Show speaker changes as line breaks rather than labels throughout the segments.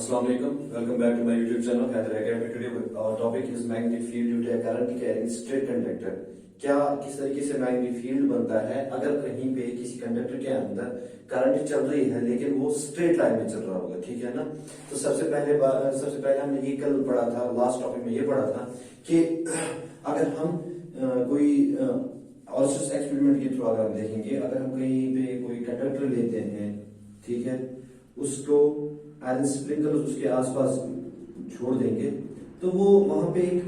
Assalamu alaikum. Welcome back to my YouTube channel Hyder Academy. Today our topic is magnetic field due to a current carrying straight conductor. क्या किस तरीके से magnetic field बनता है अगर कहीं पे किसी कंडक्टर के अंदर करंट चल रही है लेकिन वो स्ट्रेट लाइन में चल रहा होगा, ठीक है ना। तो सबसे पहले हमने ये कल पढ़ा था, लास्ट टॉपिक में ये पढ़ा था कि अगर हम कोई और एक्सपेरिमेंट के थ्रू अगर हम देखेंगे, अगर हम कहीं पे कोई कंडक्टर लेते हैं, ठीक है, उसको आयरन स्प्रिंकल उसके आसपास छोड़ देंगे तो वो वहां पे एक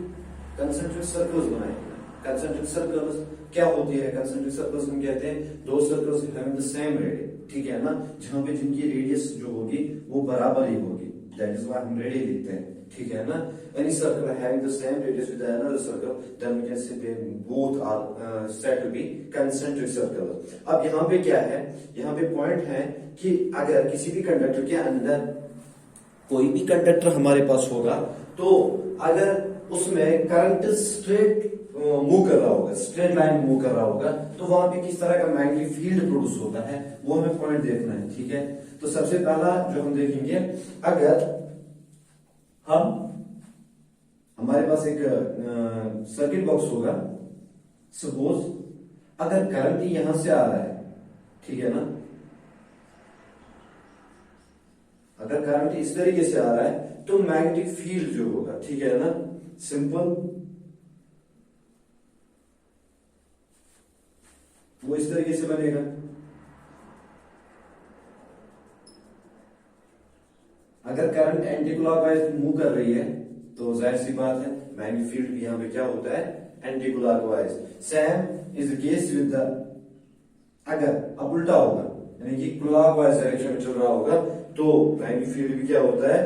कंसेंट्रिक सर्कल्स बनाएंगे। कंसेंट्रिक सर्कल्स क्या होती है? कंसेंट्रिक सर्कल्स हम कहते हैं दो circles having the same radius, ठीक है ना, जहां पे जिनकी रेडियस जो होगी वो बराबर ही होगी। दैट इज व्हाई हम रेडियस लिखते हैं, ठीक है ना। Any circle having the same radius with another circle then we can say both are said to be concentric circle. अब यहाँ पे क्या है, यहाँ पे पॉइंट है कि अगर किसी भी कंडक्टर के अंदर कोई भी कंडक्टर हमारे पास होगा तो अगर उसमें करंट स्ट्रेट मूव कर रहा होगा, स्ट्रेट लाइन मूव कर रहा होगा, तो वहां पे किस तरह का मैग्नेटिक फील्ड प्रोड्यूस होता है वो हमें पॉइंट देखना है, ठीक है। तो सबसे पहला जो हम देखेंगे, अगर हमारे पास एक सर्किट बॉक्स होगा, सपोज अगर करंट यहां से आ रहा है, ठीक है ना, अगर करंट इस तरीके से आ रहा है तो मैग्नेटिक फील्ड जो होगा, ठीक है ना, सिंपल वो इस तरीके से बनेगा। अगर करंट एंटी क्लॉकवाइज मूव कर रही है तो जाहिर सी बात है मैग्नेटिक फील्ड भी यहां पे क्या होता है, anti clockwise. Same is the case with the, अगर अब उल्टा होगा यानी कि क्लॉकवाइज डायरेक्शन में चल रहा होगा तो मैग्नेटिक फील्ड भी क्या होता है,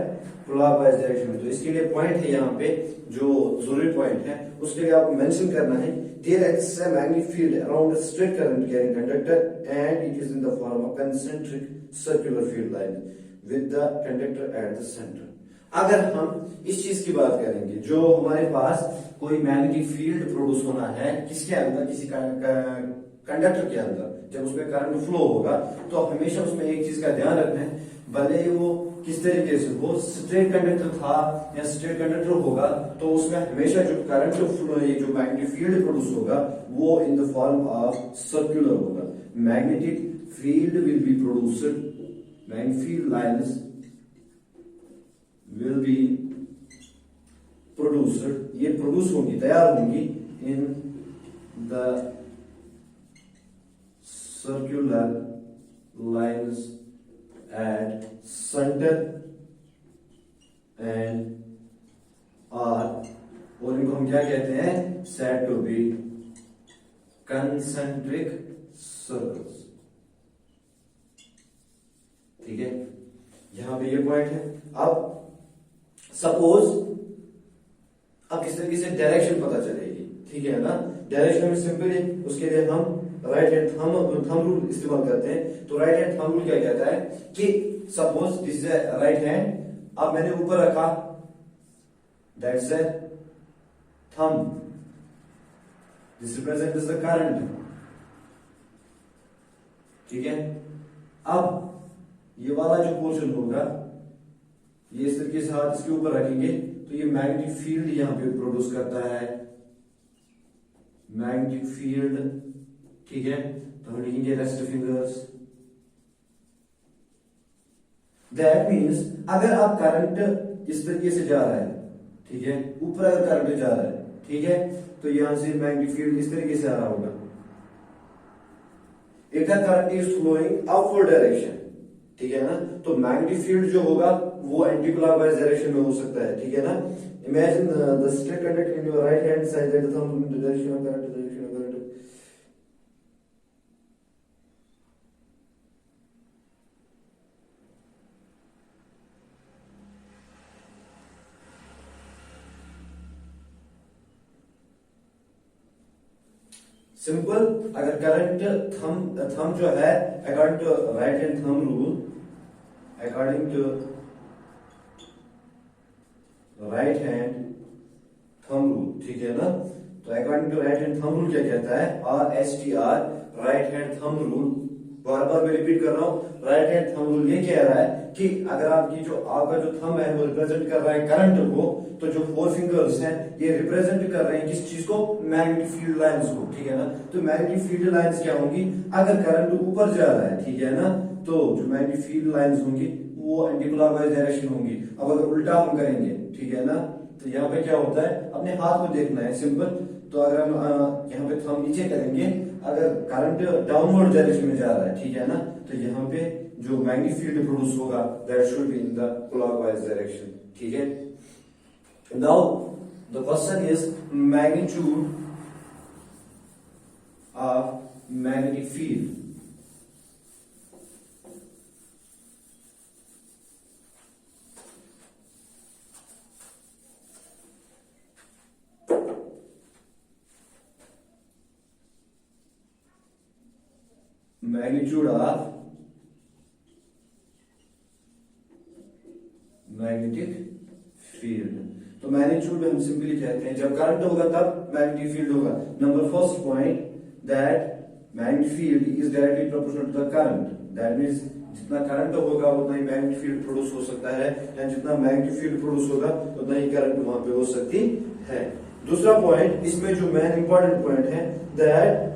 क्लॉकवाइज डायरेक्शन में। तो इसके लिए पॉइंट है यहाँ पे, जो जरूरी पॉइंट है उसके लिए आपको मेंशन करना है, there exist a magnetic field around a straight current carrying conductor and it is in the form of concentric circular field line with the conductor at the centre. अगर हम इस चीज की बात करेंगे, जो हमारे पास कोई मैग्नेटिक फील्ड प्रोड्यूस होना है किसके अंदर, किसी कंडक्टर के अंदर, जब उसमें करंट फ्लो होगा तो हमेशा उसमें एक चीज का ध्यान रखना है, भले वो किस तरीके से हो, स्ट्रेट कंडक्टर था या स्ट्रेट कंडक्टर होगा तो उसमें हमेशा जो करंट फ्लो, ये जो मैग्नेटिक फील्ड प्रोड्यूस होगा वो in the form of circular होगा। Magnetic field will be produced, magnetic field lines will be produced, ये प्रोड्यूस होंगी, तैयार होंगी in the circular lines at center and are, और इनको हम क्या कहते हैं, said to be concentric circles, ठीक है। यहां पे ये पॉइंट है। अब सपोज अब किस तरीके से डायरेक्शन पता चलेगी, ठीक है ना। डायरेक्शन में सिंपली उसके लिए हम राइट हैंड थंब रूल इस्तेमाल करते हैं। तो राइट हैंड थंब रूल क्या कहता है कि suppose this is right hand, अब मैंने ऊपर रखा, that's a thumb, this represents the current, ठीक है। अब ये वाला जो पोर्शन होगा ये इस तरीके से हाथ इसके ऊपर रखेंगे तो ये मैग्नेटिक फील्ड यहां पे प्रोड्यूस करता है, मैग्नेटिक फील्ड, ठीक है। तो हम लिखेंगे रेस्ट फिंगर्स। दैट मीन्स अगर आप करंट इस तरीके से जा रहा है, ठीक है, ऊपर अगर करंट जा रहा है, ठीक है, तो यहां से मैग्नेटिक फील्ड इस तरीके से आ रहा होगा। If the current is flowing upward direction, ठीक है ना, तो मैग्नेटिक फील्ड जो होगा वो एंटी क्लॉकवाइज डायरेक्शन में हो सकता है, ठीक है ना। Imagine the straight conductor in your right hand side that the thumb in the direction of current, direction of current. Simple, अगर करंट थंब जो है according to right hand thumb rule, according to right hand thumb rule, ठीक है ना। तो according to right hand thumb rule क्या कहता है, RHTR, right hand thumb rule बार बार मैं रिपीट कर रहा हूँ, राइट हैंड थंब रूल ये कह रहा है कि अगर आपकी जो आपका जो थंब है वो रिप्रेजेंट कर रहा है करंट को, तो जो फोर फिंगर्स हैं ये रिप्रेजेंट कर रहे हैं किस चीज को, मैग्नेटिक फील्ड लाइंस को, ठीक है ना। तो मैग्नेटिक फील्ड लाइंस क्या होंगी, अगर करंट ऊपर जा रहा है, ठीक है ना, तो जो मैग्नेटिक फील्ड लाइंस होंगी वो एंटी क्लॉकवाइज डायरेक्शन होंगी। अब अगर उल्टा हम करेंगे, ठीक है ना, तो यहाँ पे क्या होता है, अपने हाथ को देखना है, सिंपल। तो अगर हम यहाँ पे थंब नीचे करेंगे, अगर करंट डाउनवर्ड डायरेक्शन में जा रहा है, ठीक है ना, तो यहाँ be जो मैग्नेटिक फील्ड प्रोड्यूस होगा that should be in the clockwise direction, ठीक है। Now the question is magnitude of magnetic field. Magnitude of magnetic field, तो मैग्नीट्यूड हम सिंपली कहते हैं जब करंट होगा तब मैग्नेटिक फील्ड होगा। Number first point that magnetic field is directly proportional to the current, that means जितना current होगा उतना ही मैग्नेटिक फील्ड प्रोड्यूस हो सकता है, या जितना मैग्नेटिक फील्ड प्रोड्यूस होगा उतना ही करंट वहां पे हो सकती है। दूसरा पॉइंट इसमें जो मेन इंपॉर्टेंट पॉइंट है दैट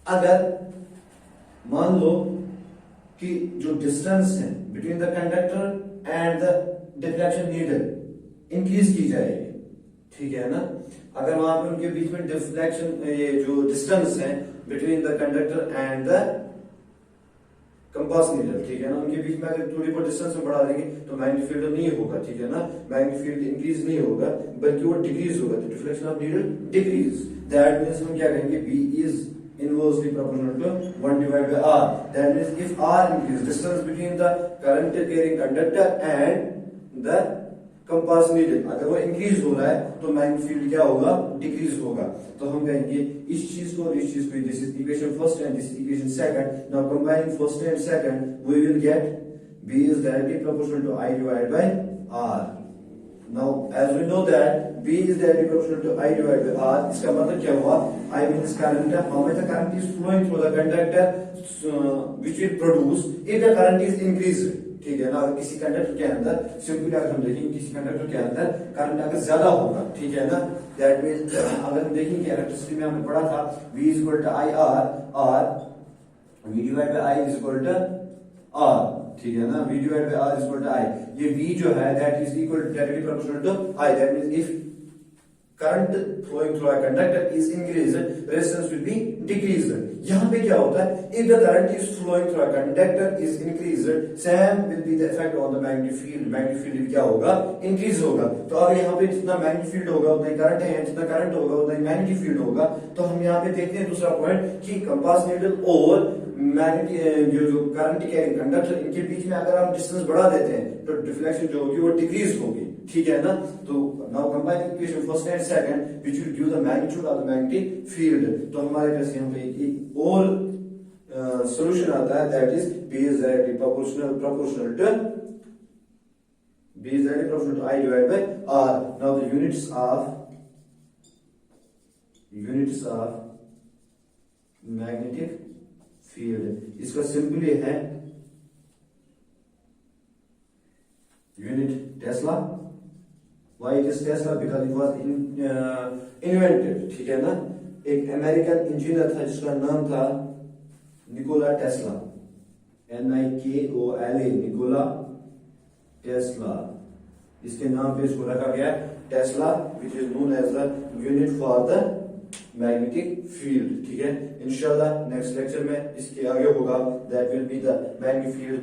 अगर मान लो कि जो डिस्टेंस है between the conductor and the deflection needle increase की जाएगी, ठीक है ना, अगर वहां पे उनके बीच में डिफ्लेक्शन ये जो डिस्टेंस है between the conductor and the compass needle, ठीक है ना, उनके बीच में अगर थोड़ी बहुत डिस्टेंस में बढ़ा देंगे तो मैग्नेटिक फील्ड नहीं होगा, ठीक है ना, मैग्नेटिक फील्ड इंक्रीज नहीं होगा बल्कि वो डिक्रीज होगा, तो deflection of needle decrease. That means हम क्या कहेंगे, B is inversely proportional to 1 divided by r. That means if r increase, distance between the current carrying conductor and the compass needle अगर वो इंक्रीज हो रहा है तो मैग्नेटिक फील्ड क्या होगा, डिक्रीज होगा। तो हम कहेंगे इस चीज को और इस चीज को, this is equation first and this is equation second. Now combining first and second we will get b is directly proportional to I divided by r. Now as we know that B is directly proportional to I divided by R, इसका मतलब क्या हुआ, I means current, how much the current is flowing through the conductor which will produce if the current is increased, ठीक है ना। अगर किसी conductor के अंदर सिंपली अगर हम देखेंगे किसी कंडक्टर के अंदर करंट अगर ज्यादा होगा, ठीक है ना, दैट मींस अगर हम देखेंगे इलेक्ट्रिसिटी में हमने पढ़ा था V is equal to I R, V divided by I is equal to R, ठीक है ना, V divided by R is equal to I। ये V जो है that is equal to directly proportional to I, that means if current flowing through a conductor is increased, resistance will be decreased। यहाँ पे क्या होता है, if the current is flowing through a conductor is increased, same will be the effect on the magnetic field, magnetic field भी क्या होगा, increase होगा। तो अगर यहाँ पे जितना magnetic field होगा उतना ही करंट है, जितना करंट होगा उतना ही magnetic field होगा। तो हम यहाँ पे देखते हैं दूसरा पॉइंट कि कंपास नीडल और मैग्नेटिक जो करंट कैरिंग कंडक्टर इनके बीच में अगर हम डिस्टेंस बढ़ा देते हैं तो डिफ्लेक्शन जो होगी वो डिक्रीज होगी, ठीक है ना। तो now combining equation first and second which will give the magnitude of the magnetic field, तो हमारे पास यहाँ पे एक और सॉल्यूशन आता है that is B is directly proportional to I divided by R. Now the units of magnetic field, इसका simply है unit Tesla. Why it is Tesla? Because it was invented, ठीक है ना। एक अमेरिकन इंजीनियर था जिसका नाम था Nikola Tesla, NIKOLA, Nikola Tesla. इसके नाम पे इसको रखा गया Tesla, which is known as the unit for the magnetic field, ठीक है। इंशाल्लाह नेक्स्ट लेक्चर में इसके आगे होगा that will be the magnetic field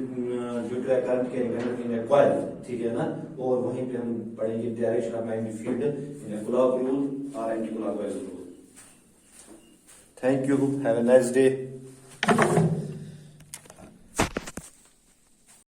due to current carrying in a coil, ठीक है ना। और वहीं पे हम पढ़ेंगे direction of magnetic field in a clock rule और anti clockwise rule. Thank you, have a nice day.